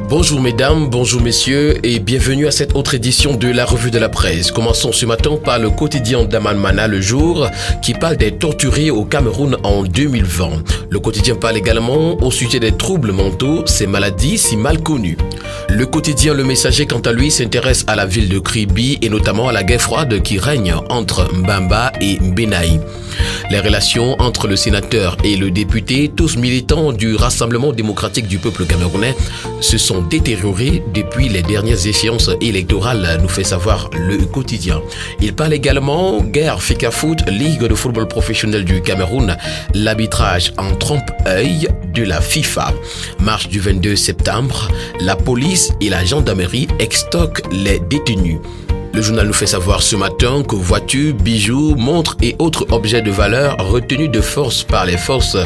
Bonjour mesdames, bonjour messieurs et bienvenue à cette autre édition de la revue de la presse. Commençons ce matin par le quotidien d'Amanmana Le Jour qui parle des torturés au Cameroun en 2020. Le quotidien parle également au sujet des troubles mentaux, ces maladies si mal connues. Le quotidien Le Messager quant à lui s'intéresse à la ville de Kribi et notamment à la guerre froide qui règne entre Mbamba et Mbenaï. Les relations entre le sénateur et le député, tous militants du Rassemblement démocratique du peuple camerounais, se sont détériorées depuis les dernières échéances électorales, nous fait savoir le quotidien. Il parle également guerre Fecafoot, Ligue de football professionnel du Cameroun, l'arbitrage en trompe-œil de la FIFA. Marche du 22 septembre, la police et la gendarmerie extoquent les détenus. Le journal nous fait savoir ce matin que voitures, bijoux, montres et autres objets de valeur retenus de force par les forces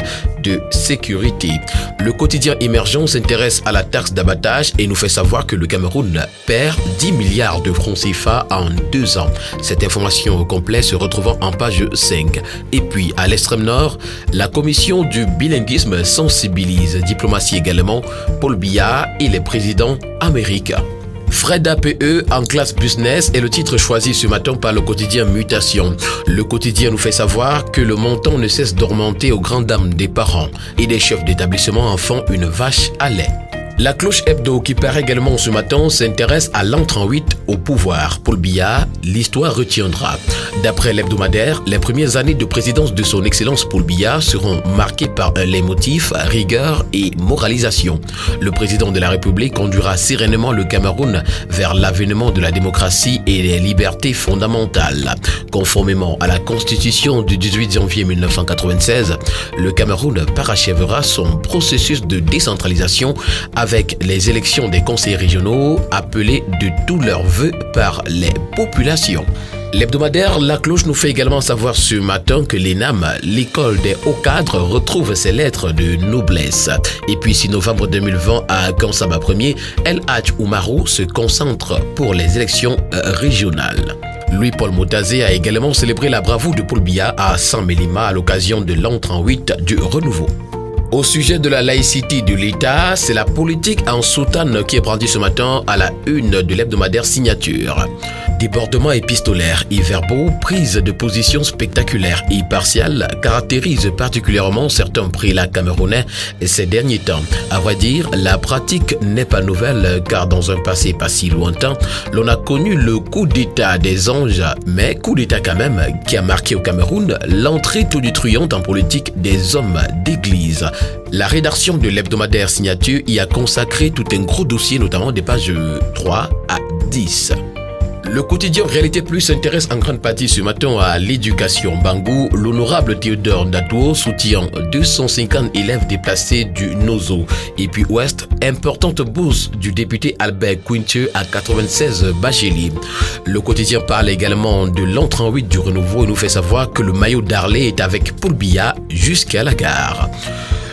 de sécurité. Le quotidien émergent s'intéresse à la taxe d'abattage et nous fait savoir que le Cameroun perd 10 milliards de francs CFA en 2 ans. Cette information au complet se retrouvant en page 5. Et puis, à l'extrême nord, la commission du bilinguisme sensibilise. Diplomatie également, Paul Biya et les présidents américains. Frais d'APE en classe business est le titre choisi ce matin par le quotidien Mutation. Le quotidien nous fait savoir que le montant ne cesse d'augmenter aux grandes dames des parents et des chefs d'établissement en font une vache à lait. La cloche hebdo qui paraît également ce matin s'intéresse à l'entrée en 8 au pouvoir. Paul Biya, l'histoire retiendra. D'après l'hebdomadaire, les premières années de présidence de son excellence Paul Biya seront marquées par un leitmotiv, rigueur et moralisation. Le président de la République conduira sereinement le Cameroun vers l'avènement de la démocratie et des libertés fondamentales. Conformément à la constitution du 18 janvier 1996, le Cameroun parachèvera son processus de décentralisation avec les élections des conseils régionaux appelées de tous leurs vœux par les populations. L'hebdomadaire La Cloche nous fait également savoir ce matin que l'ENAM, l'école des hauts cadres, retrouve ses lettres de noblesse. Et puis 6 novembre 2020 à Kansaba 1er, El Hadj Oumarou se concentre pour les élections régionales. Louis-Paul Motazé a également célébré la bravoure de Paul Biya à Saint-Mélima à l'occasion de l'entrée en 8 du renouveau. Au sujet de la laïcité de l'État, c'est la politique en soutane qui est brandie ce matin à la une de l'hebdomadaire Signature. Débordements épistolaires et verbaux, prises de position spectaculaires et partiales caractérisent particulièrement certains prélats camerounais ces derniers temps. À vrai dire, la pratique n'est pas nouvelle car dans un passé pas si lointain, l'on a connu le coup d'état des anges, mais coup d'état quand même qui a marqué au Cameroun l'entrée tonitruante en politique des hommes d'église. La rédaction de l'hebdomadaire Signature y a consacré tout un gros dossier, notamment des pages 3 à 10. Le quotidien Réalité Plus s'intéresse en grande partie ce matin à l'éducation. Bangou, l'honorable Théodore Ndatuo soutient 250 élèves déplacés du Nozo. Et puis Ouest, importante bourse du député Albert Quinteux à 96 Bacheli. Le quotidien parle également de l'entrée en 8 du renouveau et nous fait savoir que le maillot d'Arlé est avec Paul Biya jusqu'à la gare.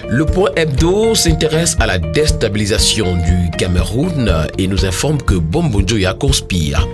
Le point hebdo s'intéresse à la déstabilisation du Cameroun et nous informe que Bombo Njoya conspire.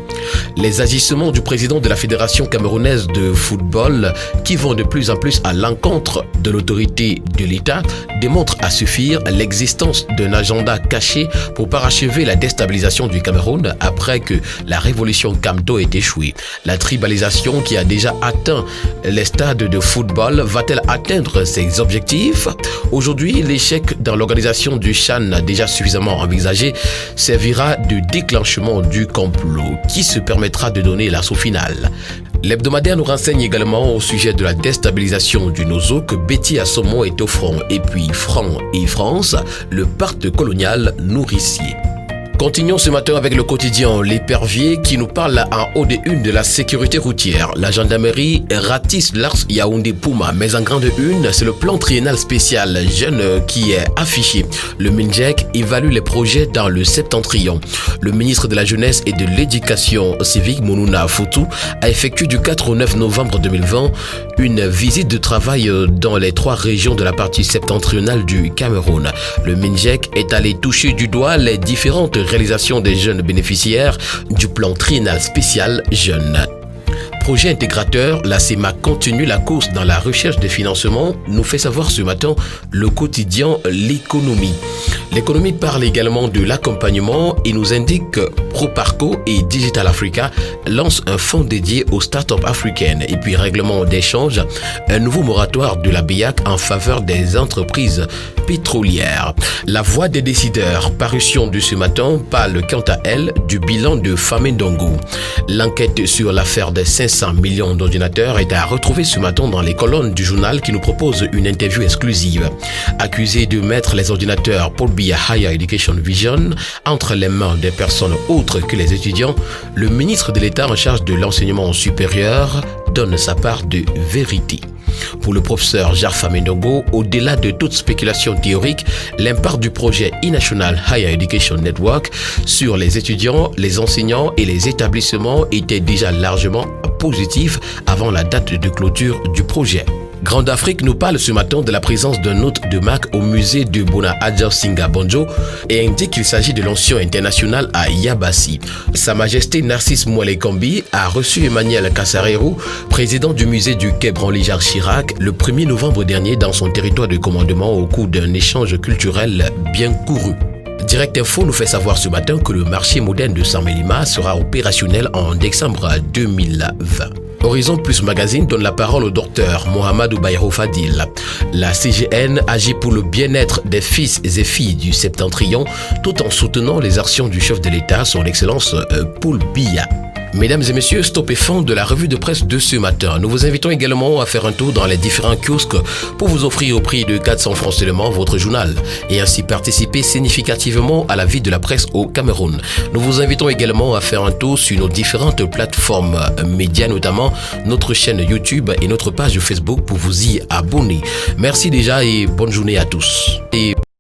Les agissements du président de la Fédération camerounaise de football qui vont de plus en plus à l'encontre de l'autorité de l'État démontrent à suffire l'existence d'un agenda caché pour parachever la déstabilisation du Cameroun après que la révolution Camto ait échoué. La tribalisation qui a déjà atteint les stades de football va-t-elle atteindre ses objectifs ? Aujourd'hui, l'échec dans l'organisation du CHAN déjà suffisamment envisagé servira de déclenchement du complot qui se permettra de donner l'assaut final. L'hebdomadaire nous renseigne également au sujet de la déstabilisation du Nozo que Betty Assomo est au front et puis Franc et France, le pacte colonial nourricier. Continuons ce matin avec le quotidien L'Épervier qui nous parle en haut des unes de la sécurité routière. La gendarmerie ratisse l'Ars Yaoundé-Pouma, mais en grande une, c'est le plan triennal spécial jeune qui est affiché. Le MINJEC évalue les projets dans le septentrion. Le ministre de la Jeunesse et de l'Éducation civique, Mounouna Foutou, a effectué du 4 au 9 novembre 2020 une visite de travail dans les 3 régions de la partie septentrionale du Cameroun. Le MINJEC est allé toucher du doigt les différentes réalisation des jeunes bénéficiaires du plan triennal spécial jeunes. Projet intégrateur, la CEMA continue la course dans la recherche de financement, nous fait savoir ce matin le quotidien L'économie. L'économie parle également de l'accompagnement et nous indique que Proparco et Digital Africa lancent un fonds dédié aux startups africaines. Et puis règlement d'échange, un nouveau moratoire de la BIAC en faveur des entreprises pétrolières. La voix des décideurs, parution de ce matin, parle quant à elle du bilan de Famendongo. L'enquête sur l'affaire des 500 millions d'ordinateurs est à retrouver ce matin dans les colonnes du journal qui nous propose une interview exclusive. Accusé de mettre les ordinateurs Paul Biya Higher Education Vision entre les mains des personnes autres que les étudiants, le ministre de l'État en charge de l'enseignement supérieur donne sa part de vérité. Pour le professeur Jacques Famendongo, au-delà de toute spéculation théorique, l'impact du projet e-National Higher Education Network sur les étudiants, les enseignants et les établissements était déjà largement positif avant la date de clôture du projet. Grande Afrique nous parle ce matin de la présence d'un hôte de marque au musée de Bona Adja Singa Bonjo et indique qu'il s'agit de l'ancien international à Yabassi. Sa Majesté Narcisse Mwele Kambi a reçu Emmanuel Kassarero, président du musée du Quai Branly-Jacques Chirac, le 1er novembre dernier dans son territoire de commandement au cours d'un échange culturel bien couru. Direct Info nous fait savoir ce matin que le marché moderne de Saint-Mélima sera opérationnel en décembre 2020. Horizon Plus Magazine donne la parole au docteur Mohamedou Bayrou Fadil. La CGN agit pour le bien-être des fils et filles du Septentrion tout en soutenant les actions du chef de l'État, son Excellence Paul Biya. Mesdames et messieurs, stop et fin de la revue de presse de ce matin. Nous vous invitons également à faire un tour dans les différents kiosques pour vous offrir au prix de 400 francs seulement votre journal et ainsi participer significativement à la vie de la presse au Cameroun. Nous vous invitons également à faire un tour sur nos différentes plateformes médias, notamment notre chaîne YouTube et notre page Facebook pour vous y abonner. Merci déjà et bonne journée à tous.